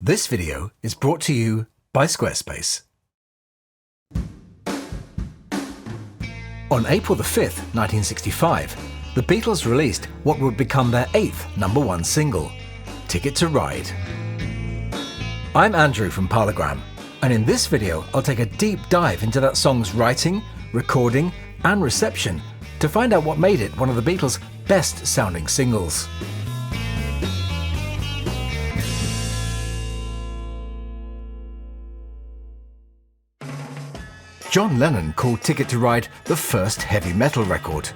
This video is brought to you by Squarespace. On April the 5th, 1965, the Beatles released what would become their 8th #1 single, Ticket to Ride. I'm Andrew from Parlogram, and in this video I'll take a deep dive into that song's writing, recording and reception to find out what made it one of the Beatles' best-sounding singles. John Lennon called Ticket to Ride the first heavy metal record.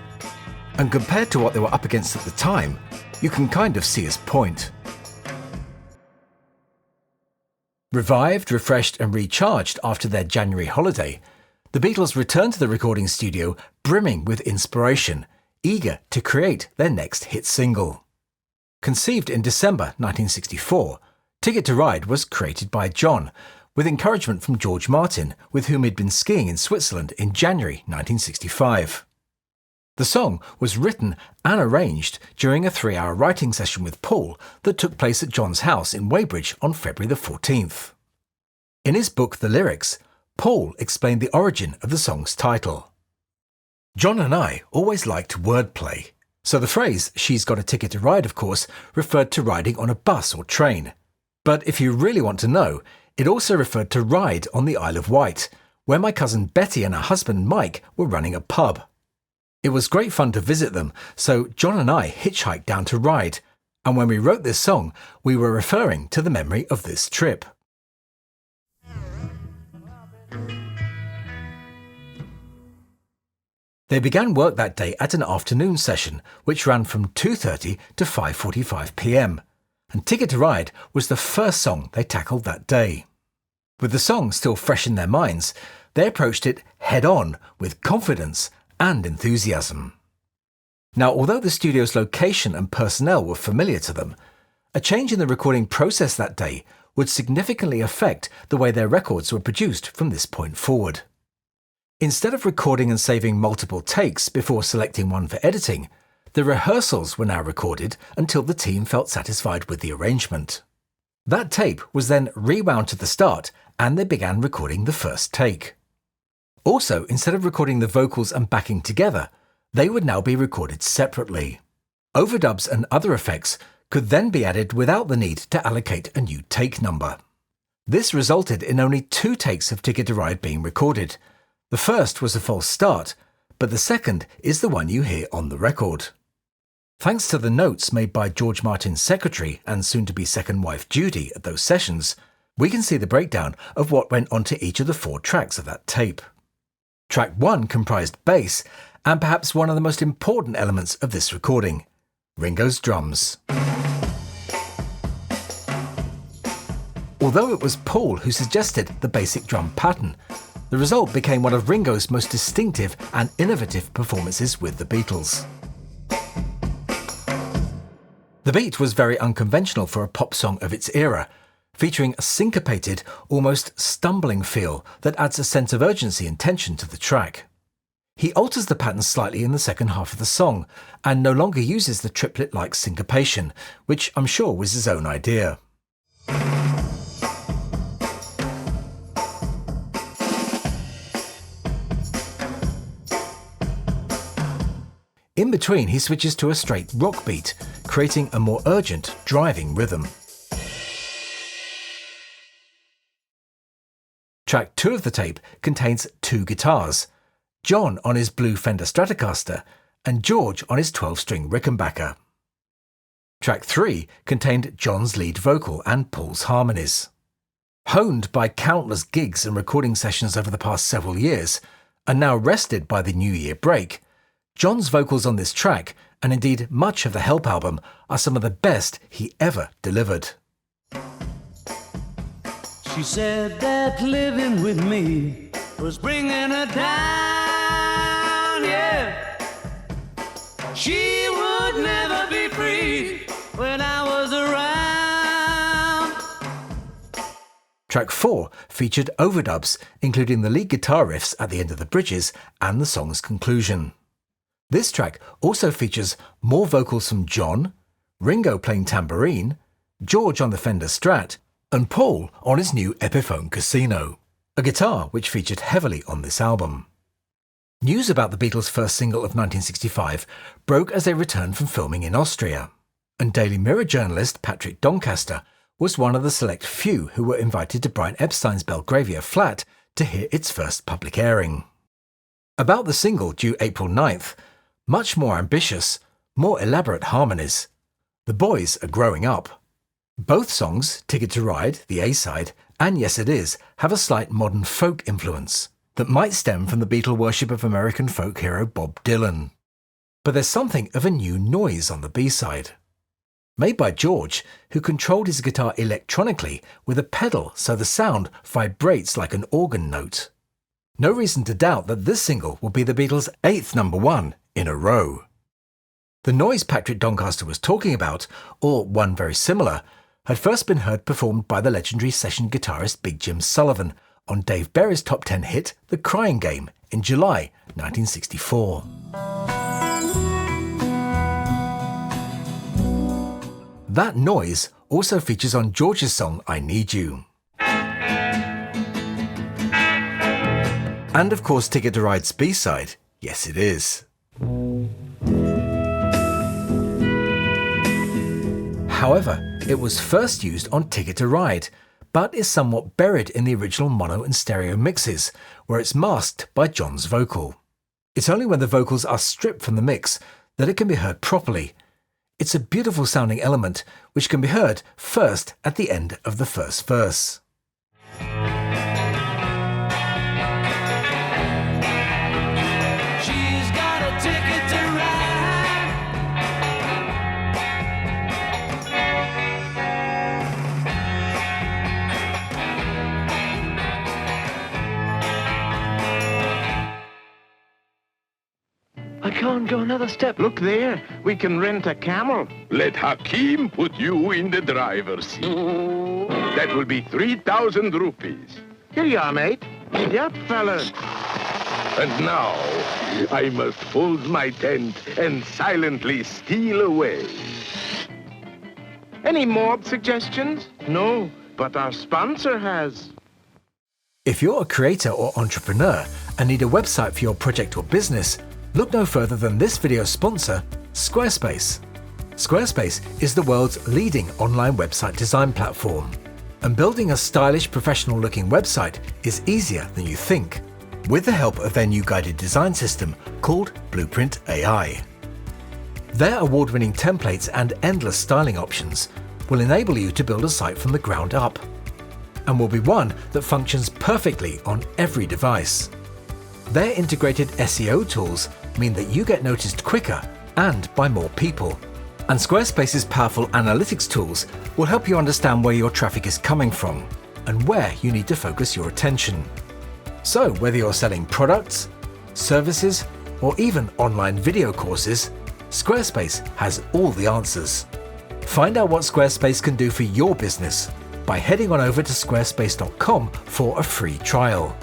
And compared to what they were up against at the time, you can kind of see his point. Revived, refreshed and recharged after their January holiday, the Beatles returned to the recording studio brimming with inspiration, eager to create their next hit single. Conceived in December 1964, Ticket to Ride was created by John, with encouragement from George Martin, with whom he'd been skiing in Switzerland in January 1965. The song was written and arranged during a 3-hour writing session with Paul that took place at John's house in Weybridge on February the 14th. In his book The Lyrics, Paul explained the origin of the song's title. John and I always liked wordplay, so the phrase "she's got a ticket to ride," of course, referred to riding on a bus or train. But if you really want to know, it also referred to Ryde on the Isle of Wight, where my cousin Betty and her husband Mike were running a pub. It was great fun to visit them, so John and I hitchhiked down to Ryde, and when we wrote this song, we were referring to the memory of this trip. They began work that day at an afternoon session, which ran from 2:30 to 5:45 p.m, and Ticket to Ride was the first song they tackled that day. With the song still fresh in their minds, they approached it head-on with confidence and enthusiasm. Now, although the studio's location and personnel were familiar to them, a change in the recording process that day would significantly affect the way their records were produced from this point forward. Instead of recording and saving multiple takes before selecting one for editing, the rehearsals were now recorded until the team felt satisfied with the arrangement. That tape was then rewound to the start and they began recording the first take. Also, instead of recording the vocals and backing together, they would now be recorded separately. Overdubs and other effects could then be added without the need to allocate a new take number. This resulted in only 2 takes of Ticket to Ride being recorded. The first was a false start, but the second is the one you hear on the record. Thanks to the notes made by George Martin's secretary and soon-to-be second wife Judy at those sessions, we can see the breakdown of what went onto each of the 4 tracks of that tape. Track 1 comprised bass, and perhaps one of the most important elements of this recording, Ringo's drums. Although it was Paul who suggested the basic drum pattern, the result became one of Ringo's most distinctive and innovative performances with the Beatles. The beat was very unconventional for a pop song of its era, featuring a syncopated, almost stumbling feel that adds a sense of urgency and tension to the track. He alters the pattern slightly in the second half of the song, and no longer uses the triplet-like syncopation, which I'm sure was his own idea. In between, he switches to a straight rock beat, creating a more urgent, driving rhythm. Track 2 of the tape contains 2 guitars, John on his blue Fender Stratocaster and George on his 12-string Rickenbacker. Track 3 contained John's lead vocal and Paul's harmonies. Honed by countless gigs and recording sessions over the past several years, and now rested by the New Year break, John's vocals on this track, and indeed much of the Help album, are some of the best he ever delivered. She said that living with me was bringing her down, yeah. She would never be free when I was around. Track 4 featured overdubs, including the lead guitar riffs at the end of the bridges and the song's conclusion. This track also features more vocals from John, Ringo playing tambourine, George on the Fender Strat, and Paul on his new Epiphone Casino, a guitar which featured heavily on this album. News about the Beatles' first single of 1965 broke as they returned from filming in Austria, and Daily Mirror journalist Patrick Doncaster was one of the select few who were invited to Brian Epstein's Belgravia flat to hear its first public airing. About the single due April 9th, much more ambitious, more elaborate harmonies. The boys are growing up. Both songs, Ticket to Ride, the A-side, and Yes It Is, have a slight modern folk influence that might stem from the Beatle worship of American folk hero Bob Dylan. But there's something of a new noise on the B-side. Made by George, who controlled his guitar electronically with a pedal so the sound vibrates like an organ note. No reason to doubt that this single will be the Beatles' 8th number one in a row. The noise Patrick Doncaster was talking about, or one very similar, had first been heard performed by the legendary session guitarist Big Jim Sullivan on Dave Berry's top 10 hit The Crying Game in July 1964. That noise also features on George's song I Need You. And of course Ticket to Ride's B-side, Yes It Is. However, it was first used on Ticket to Ride, but is somewhat buried in the original mono and stereo mixes, where it's masked by John's vocal. It's only when the vocals are stripped from the mix that it can be heard properly. It's a beautiful sounding element which can be heard first at the end of the first verse. She's got a ticket to ride. I can't go another step. Look there. We can rent a camel. Let Hakim put you in the driver's seat. That will be 3,000 rupees. Here you are, mate. Giddy up, fellas. And now, I must fold my tent and silently steal away. Any more suggestions? No, but our sponsor has. If you're a creator or entrepreneur and need a website for your project or business, look no further than this video's sponsor, Squarespace. Squarespace is the world's leading online website design platform. And building a stylish, professional-looking website is easier than you think, with the help of their new guided design system called Blueprint AI. Their award-winning templates and endless styling options will enable you to build a site from the ground up, and will be one that functions perfectly on every device. Their integrated SEO tools mean that you get noticed quicker and by more people. And Squarespace's powerful analytics tools will help you understand where your traffic is coming from and where you need to focus your attention. So whether you're selling products, services, or even online video courses, Squarespace has all the answers. Find out what Squarespace can do for your business by heading on over to squarespace.com for a free trial.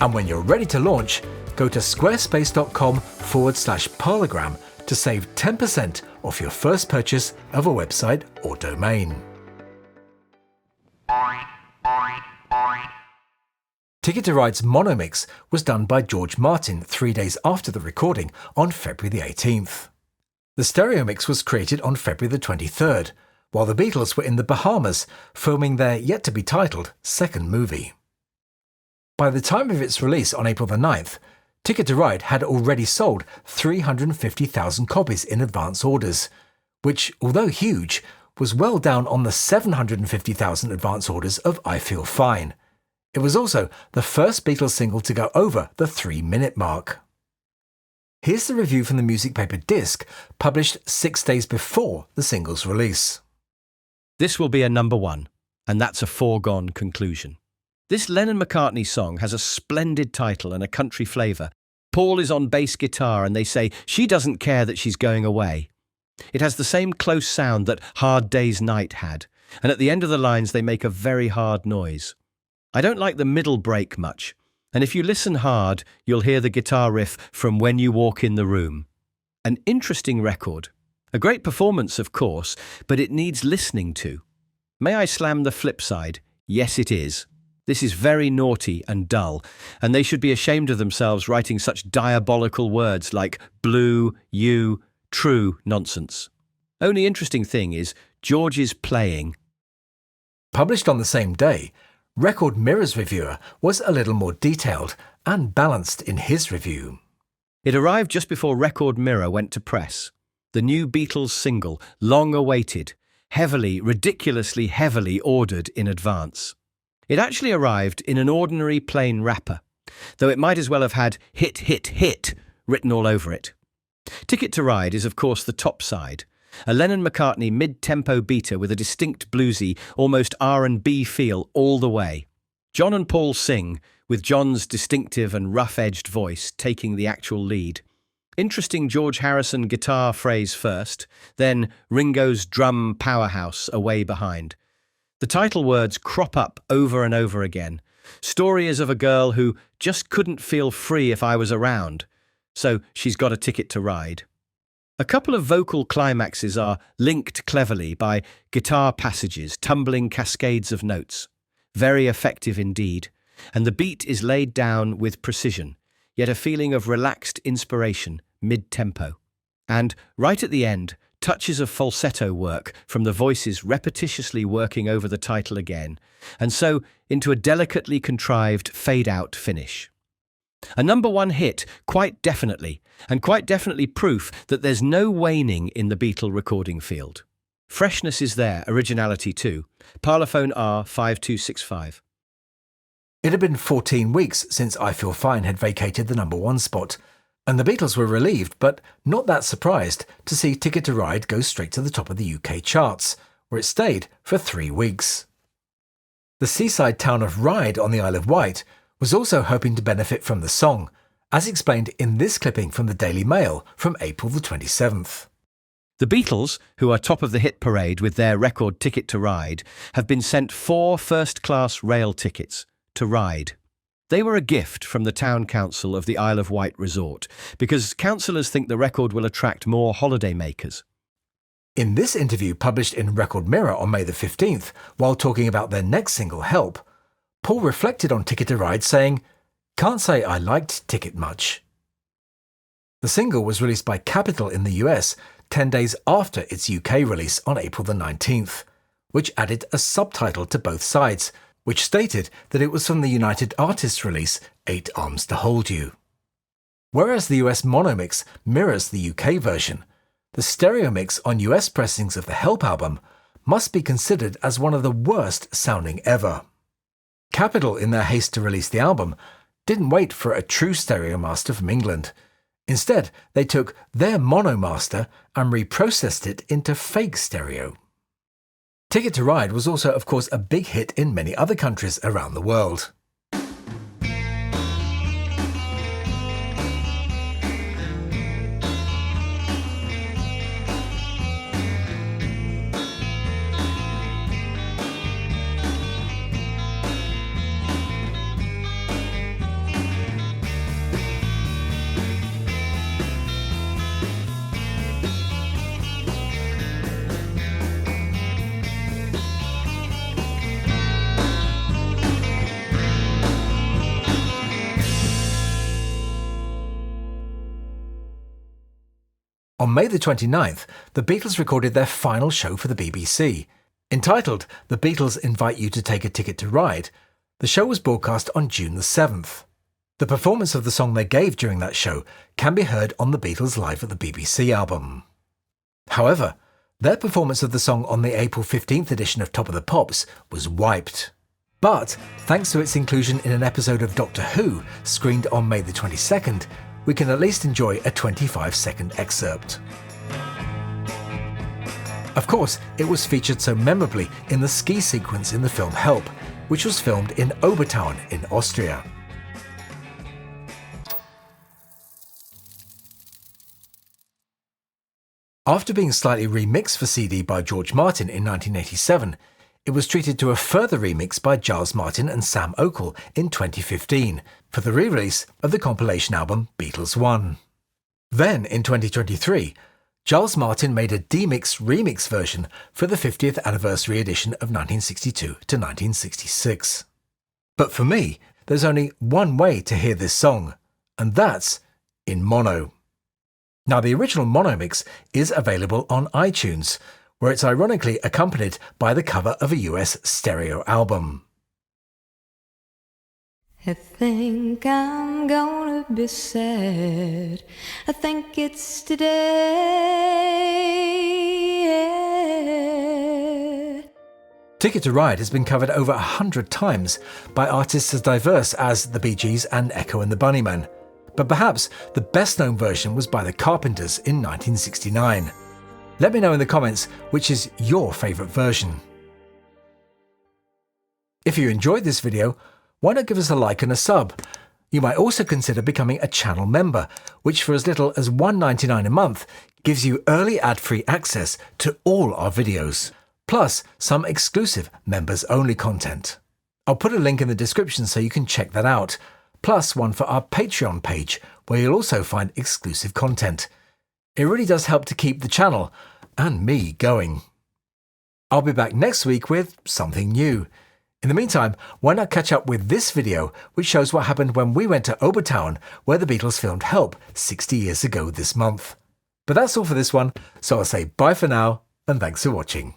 And when you're ready to launch, go to squarespace.com/parlogram to save 10% off your first purchase of a website or domain. Ticket to Ride's mono mix was done by George Martin 3 days after the recording on February the 18th. The stereo mix was created on February the 23rd, while the Beatles were in the Bahamas filming their yet-to-be-titled second movie. By the time of its release on April the 9th, Ticket to Ride had already sold 350,000 copies in advance orders, which, although huge, was well down on the 750,000 advance orders of I Feel Fine. It was also the first Beatles single to go over the 3-minute mark. Here's the review from the music paper Disc, published 6 days before the single's release. This will be a number one, and that's a foregone conclusion. This Lennon-McCartney song has a splendid title and a country flavour. Paul is on bass guitar and they say she doesn't care that she's going away. It has the same close sound that Hard Day's Night had, and at the end of the lines they make a very hard noise. I don't like the middle break much, and if you listen hard, you'll hear the guitar riff from When You Walk in the Room. An interesting record. A great performance, of course, but it needs listening to. May I slam the flip side? Yes, it is. This is very naughty and dull, and they should be ashamed of themselves writing such diabolical words like blue, you, true nonsense. Only interesting thing is George's playing. Published on the same day, Record Mirror's reviewer was a little more detailed and balanced in his review. It arrived just before Record Mirror went to press. The new Beatles single, long awaited, ridiculously heavily ordered in advance. It actually arrived in an ordinary plain wrapper, though it might as well have had hit, hit, hit written all over it. Ticket to Ride is of course the top side, a Lennon-McCartney mid-tempo beater with a distinct bluesy, almost R&B feel all the way. John and Paul sing, with John's distinctive and rough-edged voice taking the actual lead. Interesting George Harrison guitar phrase first, then Ringo's drum powerhouse away behind. The title words crop up over and over again. Story is of a girl who just couldn't feel free if I was around, so she's got a ticket to ride. A couple of vocal climaxes are linked cleverly by guitar passages, tumbling cascades of notes. Very effective indeed, and the beat is laid down with precision, yet a feeling of relaxed inspiration, mid-tempo. And, right at the end, touches of falsetto work from the voices repetitiously working over the title again, and so into a delicately contrived fade-out finish. A number one hit, quite definitely, and quite definitely proof that there's no waning in the Beatle recording field. Freshness is there, originality too. Parlophone R5265. It had been 14 weeks since I Feel Fine had vacated the number one spot, and the Beatles were relieved, but not that surprised, to see Ticket to Ride go straight to the top of the UK charts, where it stayed for 3 weeks. The seaside town of Ryde on the Isle of Wight was also hoping to benefit from the song, as explained in this clipping from the Daily Mail from April the 27th. The Beatles, who are top of the hit parade with their record Ticket to Ride, have been sent 4 first-class rail tickets to Ryde. They were a gift from the town council of the Isle of Wight resort, because councillors think the record will attract more holidaymakers. In this interview published in Record Mirror on May the 15th, while talking about their next single, Help, Paul reflected on Ticket to Ride, saying, "Can't say I liked Ticket much." The single was released by Capitol in the US 10 days after its UK release on April the 19th, which added a subtitle to both sides, which stated that it was from the United Artists release 8 Arms to Hold You. Whereas the US mono mix mirrors the UK version, the stereo mix on US pressings of the Help album must be considered as one of the worst sounding ever. Capitol, in their haste to release the album, didn't wait for a true stereo master from England. Instead, they took their mono master and reprocessed it into fake stereo. Ticket to Ride was also, of course, a big hit in many other countries around the world. On May the 29th, the Beatles recorded their final show for the BBC. Entitled The Beatles Invite You to Take a Ticket to Ride, the show was broadcast on June the 7th. The performance of the song they gave during that show can be heard on the Beatles Live at the BBC album. However, their performance of the song on the April 15th edition of Top of the Pops was wiped. But, thanks to its inclusion in an episode of Doctor Who, screened on May the 22nd, we can at least enjoy a 25-second excerpt. Of course, it was featured so memorably in the ski sequence in the film Help, which was filmed in Obertauern in Austria. After being slightly remixed for CD by George Martin in 1987, it was treated to a further remix by Giles Martin and Sam Okell in 2015 for the re-release of the compilation album Beatles 1. Then, in 2023, Giles Martin made a demix remix version for the 50th anniversary edition of 1962 to 1966. But for me, there's only one way to hear this song, and that's in mono. Now, the original mono mix is available on iTunes, where it's ironically accompanied by the cover of a US stereo album. I think I'm gonna be sad. I think it's today. Ticket to Ride has been covered over 100 times by artists as diverse as the Bee Gees and Echo and the Bunnymen. But perhaps the best known version was by the Carpenters in 1969. Let me know in the comments which is your favourite version. If you enjoyed this video, why not give us a like and a sub? You might also consider becoming a channel member, which for as little as $1.99 a month gives you early ad-free access to all our videos, plus some exclusive members-only content. I'll put a link in the description so you can check that out, plus one for our Patreon page, where you'll also find exclusive content. It really does help to keep the channel and me going. I'll be back next week with something new. In the meantime, why not catch up with this video, which shows what happened when we went to Obertown, where the Beatles filmed Help 60 years ago this month. But that's all for this one, so I'll say bye for now, and thanks for watching.